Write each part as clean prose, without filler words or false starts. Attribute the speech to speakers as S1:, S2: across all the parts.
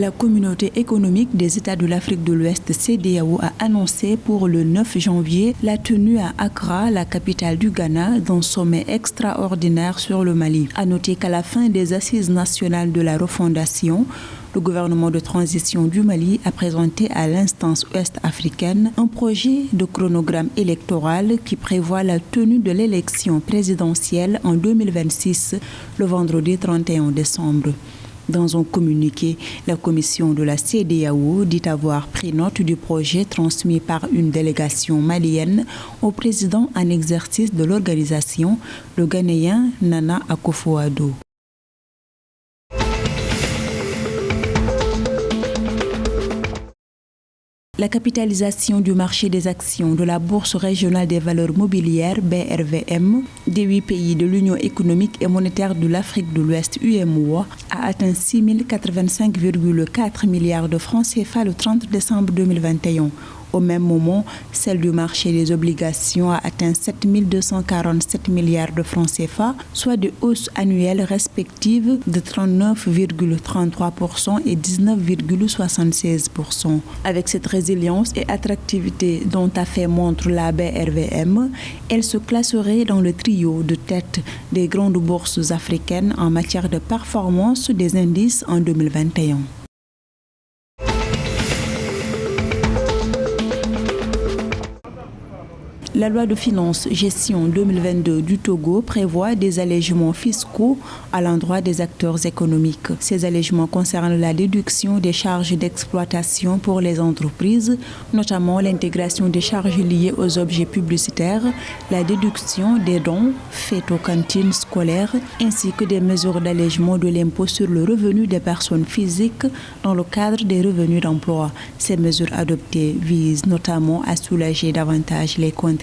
S1: La communauté économique des États de l'Afrique de l'Ouest, CEDEAO, a annoncé pour le 9 janvier la tenue à Accra, la capitale du Ghana, d'un sommet extraordinaire sur le Mali. À noter qu'à la fin des assises nationales de la refondation, le gouvernement de transition du Mali a présenté à l'instance ouest-africaine un projet de chronogramme électoral qui prévoit la tenue de l'élection présidentielle en 2026, le vendredi 31 décembre. Dans un communiqué, la commission de la CEDEAO dit avoir pris note du projet transmis par une délégation malienne au président en exercice de l'organisation, le Ghanéen Nana Akufo-Addo. La capitalisation du marché des actions de la Bourse régionale des valeurs mobilières, BRVM, des 8 pays de l'Union économique et monétaire de l'Afrique de l'Ouest, UEMOA, a atteint 6 085,4 milliards de francs CFA le 30 décembre 2021. Au même moment, celle du marché des obligations a atteint 7 247 milliards de francs CFA, soit des hausses annuelles respectives de 39,33% et 19,76%. Avec cette résilience et attractivité dont a fait montre la BRVM, elle se classerait dans le trio de tête des grandes bourses africaines en matière de performance des indices en 2021. La loi de finances gestion 2022 du Togo prévoit des allègements fiscaux à l'endroit des acteurs économiques. Ces allègements concernent la déduction des charges d'exploitation pour les entreprises, notamment l'intégration des charges liées aux objets publicitaires, la déduction des dons faits aux cantines scolaires, ainsi que des mesures d'allègement de l'impôt sur le revenu des personnes physiques dans le cadre des revenus d'emploi. Ces mesures adoptées visent notamment à soulager davantage les contribuables.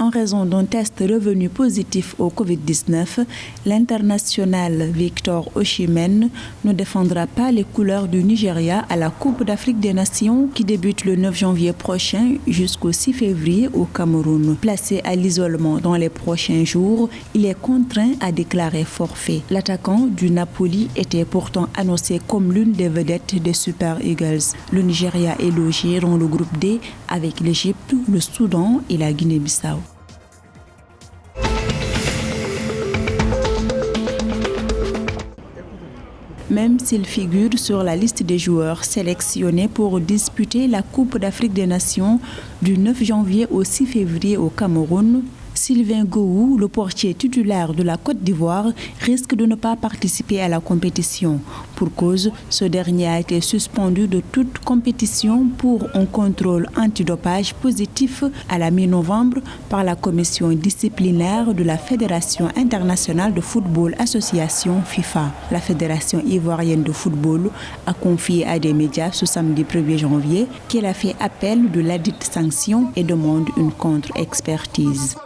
S1: En raison d'un test revenu positif au Covid-19, l'international Victor Osimhen ne défendra pas les couleurs du Nigeria à la Coupe d'Afrique des Nations qui débute le 9 janvier prochain jusqu'au 6 février au Cameroun. Placé à l'isolement dans les prochains jours, il est contraint à déclarer forfait. L'attaquant du Napoli était pourtant annoncé comme l'une des vedettes des Super Eagles. Le Nigeria est logé dans le groupe D avec l'Égypte, le Soudan et la Guinée-Bissau. Même s'il figure sur la liste des joueurs sélectionnés pour disputer la Coupe d'Afrique des Nations du 9 janvier au 6 février au Cameroun, Sylvain Gowou, le portier titulaire de la Côte d'Ivoire, risque de ne pas participer à la compétition. Pour cause, ce dernier a été suspendu de toute compétition pour un contrôle antidopage positif à la mi-novembre par la commission disciplinaire de la Fédération internationale de football association FIFA. La Fédération ivoirienne de football a confié à des médias ce samedi 1er janvier qu'elle a fait appel de ladite sanction et demande une contre-expertise.